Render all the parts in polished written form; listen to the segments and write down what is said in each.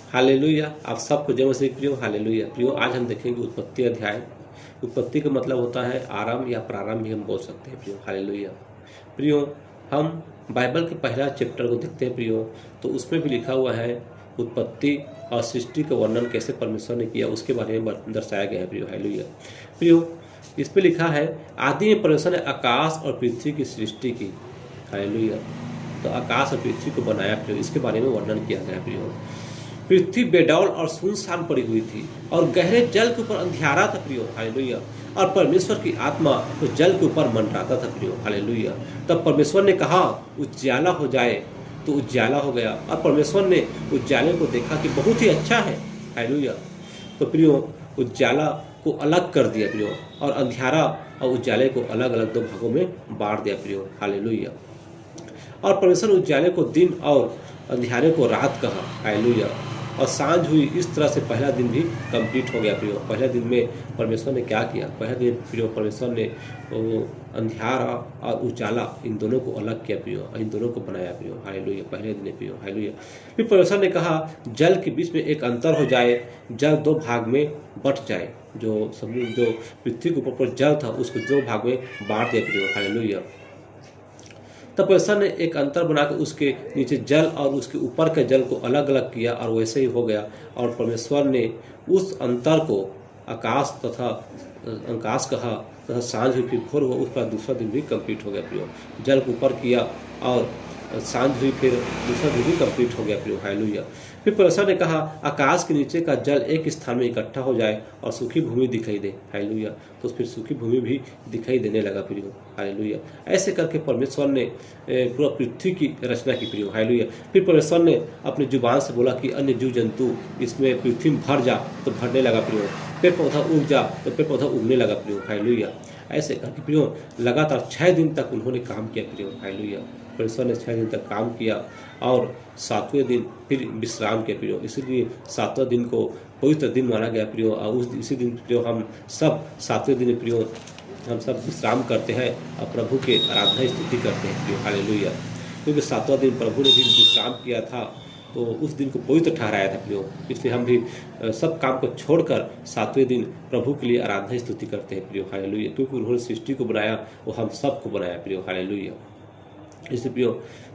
Hallelujah. आप सबको जय मसीह प्रियो। हालेलुया प्रियो। आज हम देखेंगे उत्पत्ति अध्याय। उत्पत्ति का मतलब होता है आरंभ या प्रारंभ भी हम बोल सकते हैं प्रियो। हालेलुया प्रियो। हम बाइबल के पहला चैप्टर को देखते हैं प्रियो, तो उसमें भी लिखा हुआ है उत्पत्ति और सृष्टि का वर्णन कैसे परमेश्वर ने किया उसके बारे में दर्शाया गया है प्रियो। हालेलुया प्रियो। इस पे लिखा है आदि में परमेश्वर ने आकाश और पृथ्वी की सृष्टि की। हालेलुया। तो आकाश और पृथ्वी को बनाया प्रियो, इसके बारे में वर्णन किया गया प्रियो। पृथ्वी बेडौल और सुनसान पड़ी हुई थी और गहरे जल के ऊपर अंधियारा था प्रियो। हालेलुया। और परमेश्वर की आत्मा तो जल के ऊपर मंडराता था प्रियो। हालेलुया। तब परमेश्वर ने कहा उजियाला हो जाए, तो उजियाला हो गया। और परमेश्वर ने उजियाले को देखा कि बहुत ही अच्छा है। हालेलुया। तो प्रियो उजियाला को अलग कर दिया प्रियो, और अंधियारा और उजियाले को अलग अलग दो भागों में बांट दिया प्रियो। हालेलुया। और परमेश्वर उजियाले को दिन और अंधियारे को रात कहा। हालेलुया। और सांझ हुई। इस तरह से पहला दिन भी कंप्लीट हो गया प्रियो। पहले दिन में परमेश्वर ने क्या किया? पहले दिन प्रियो परमेश्वर ने अंधियारा और उजाला इन दोनों को अलग किया प्रियो, इन दोनों को बनाया प्रियो। हालेलुया। पहले दिन प्रियो। हालेलुया। फिर परमेश्वर ने कहा जल के बीच में एक अंतर हो जाए, जल दो भाग में बट जाए। जो समुद्र जो पृथ्वी के ऊपर जल था उसको दो भाग में बांट दिया प्रियो। हालेलुया। तब परमेश्वर ने एक अंतर बनाकर उसके नीचे जल और उसके ऊपर के जल को अलग अलग किया, और वैसे ही हो गया। और परमेश्वर ने उस अंतर को आकाश तथा आकाश कहा, तथा सांझ हुई फिर भोर हुआ। उस पर दूसरा दिन भी कंप्लीट हो गया प्रियो। जल को ऊपर किया और सांझ हुई, फिर दूसरा दिन भी कंप्लीट हो गया प्रियो। हालेलुया। फिर परमेश्वर ने कहा आकाश के नीचे का जल एक स्थान में इकट्ठा हो जाए और सूखी भूमि दिखाई दे। हालेलुया। तो फिर सूखी भूमि भी दिखाई देने लगा प्रियो। हालेलुया। ऐसे करके परमेश्वर ने पूरा पृथ्वी की रचना की प्रियो। हालेलुया। फिर परमेश्वर ने अपनी जुबान से बोला कि अन्य जीव जंतु इसमें पृथ्वी में भर जा, तो भरने लगा प्रियो। पेड़ पौधा उग जा, तो पेड़ पौधा उगने लगा प्रियो। हालेलुया। ऐसे करके प्रियो लगातार 6 दिन तक उन्होंने काम किया प्रियो। हालेलुया। परमेश्वर ने 6 दिन तक काम किया और 7वें दिन फिर विश्राम किया प्रियो। इसीलिए 7वां दिन को पवित्र दिन माना गया प्रियो। और इसी दिन प्रियो हम सब 7वें दिन प्रियो हम सब विश्राम करते हैं और प्रभु के आराधना स्तुति करते हैं प्रियो। हालेलुया। क्योंकि 7वां दिन प्रभु ने भी विश्राम किया था, तो उस दिन को पवित्र ठहराया था प्रियो। इसलिए हम भी सब काम को छोड़कर 7वें दिन प्रभु के लिए आराधना स्तुति करते हैं प्रियो। हालेलुया। क्योंकि उन्होंने सृष्टि को बनाया, वो हम सबको बनाया प्रियो। हालेलुया। इसलिए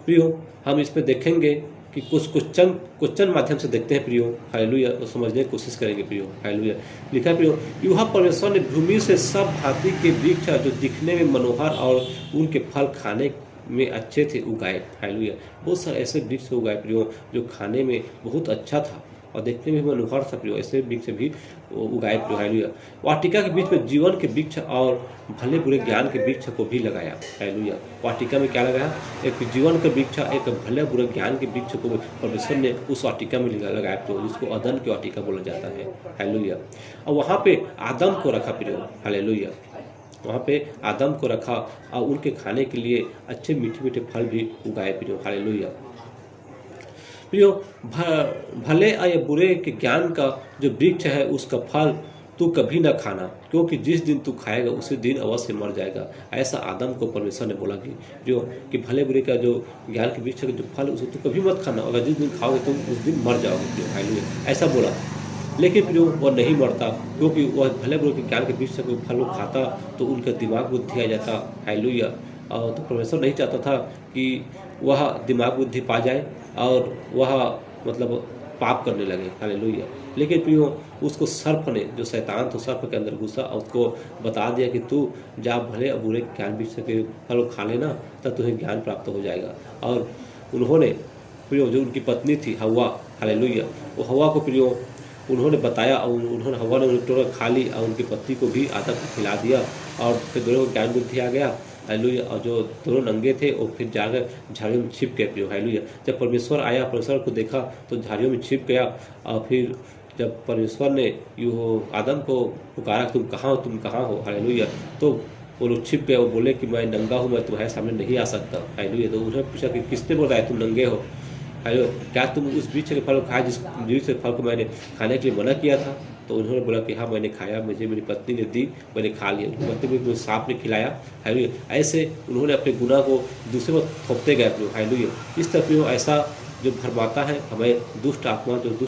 प्रियो हम इसमें देखेंगे कि कुछ क्वेश्चन माध्यम से देखते हैं प्रियो। हालेलुया। तो समझने की कोशिश करेंगे प्रियो। हालेलुया। लिखा है प्रियो युवा परमेश्वर ने भूमि से सब भांति के वृक्ष जो दिखने में मनोहर और उनके फल खाने में अच्छे थे उगाए। हालेलुया। बहुत सारे ऐसे वृक्ष उगाए प्रियो जो खाने में बहुत अच्छा था और देखने में मनोहर था प्रियो। ऐसे वृक्ष भी उगाए प्रियो। हालेलुया। वाटिका के बीच में जीवन के वृक्ष और भले बुरे ज्ञान के वृक्ष को भी लगाया। हालेलुया। वाटिका में क्या लगाया? एक जीवन का वृक्ष, एक भले बुरे ज्ञान के वृक्ष को परमेश्वर ने उस वाटिका में लगाया प्रियो, जिसको अदन की वाटिका बोला जाता है। हालेलुया। और वहाँ पे आदम को रखा प्रियो। हालेलुया। वहाँ पे आदम को रखा और उनके खाने के लिए अच्छे मीठे मीठे फल भी उगाए प्रियो। हालेलुया। प्रियो भले या बुरे के ज्ञान का जो वृक्ष है उसका फल तू कभी ना खाना, क्योंकि जिस दिन तू खाएगा उसी दिन अवश्य मर जाएगा। ऐसा आदम को परमेश्वर ने बोला कि भले बुरे का जो ज्ञान के वृक्ष का जो फल उसे तू कभी मत खाना, अगर जिस दिन खाओगे तुम उस दिन मर जाओगे प्रियो। हालेलुया। ऐसा बोला। लेकिन प्रियो वह नहीं मरता, क्योंकि वह भले बुरे के ज्ञान के वृक्ष का फल वो खाता तो उनका दिमाग बुद्धि आ जाता। हालेलुया। और तो परमेश्वर नहीं चाहता था कि वह दिमाग बुद्धि पा जाए और वह मतलब पाप करने लगे। हालेलुया। लेकिन प्रियो उसको सर्प ने, जो शैतान तो सर्प के अंदर घुसा और उसको बता दिया कि तू जा भले बुरे ज्ञान वृक्ष के फल खा लेना, तब तुम्हें ज्ञान प्राप्त हो जाएगा। और उन्होंने प्रियो जो उनकी पत्नी थी हव्वा, हालेलुया, वो हव्वा को प्रियो उन्होंने बताया और उन्होंने हव्वा ने टोकरा खा ली और उनकी पत्नी को भी आदम को खिला दिया और फिर दोनों को ज्ञान बुद्धि आ गया। हालेलुया। और जो दोनों नंगे थे वो फिर जाकर झाड़ियों में छिप गए प्रियो। हालेलुया। जब परमेश्वर आया, परमेश्वर को देखा तो झाड़ियों में छिप गया। और फिर जब परमेश्वर ने आदम को पुकारा तुम कहाँ हो, तुम कहाँ हो? हालेलुया। तो वो लोग छिप गए। वो बोले कि मैं नंगा हूँ, मैं तुम्हारे सामने नहीं आ सकता। हालेलुया। तो उन्होंने पूछा कि किसने बोला है तुम नंगे हो? हेलो, क्या तुम उस वृक्ष के फल को खाया जिस वृक्ष के फल को मैंने खाने के लिए मना किया था? तो उन्होंने बोला कि हाँ मैंने खाया, मुझे मेरी पत्नी ने दी, मैंने खा लिया। उनकी पत्नी को सांप ने खिलाया। हालेलुया। ऐसे उन्होंने अपने गुनाह को दूसरे पर थोपते गए। हालेलुया। इस तरह ऐसा जो भरमाता है हमें दुष्ट आत्मा, जो दुष्ट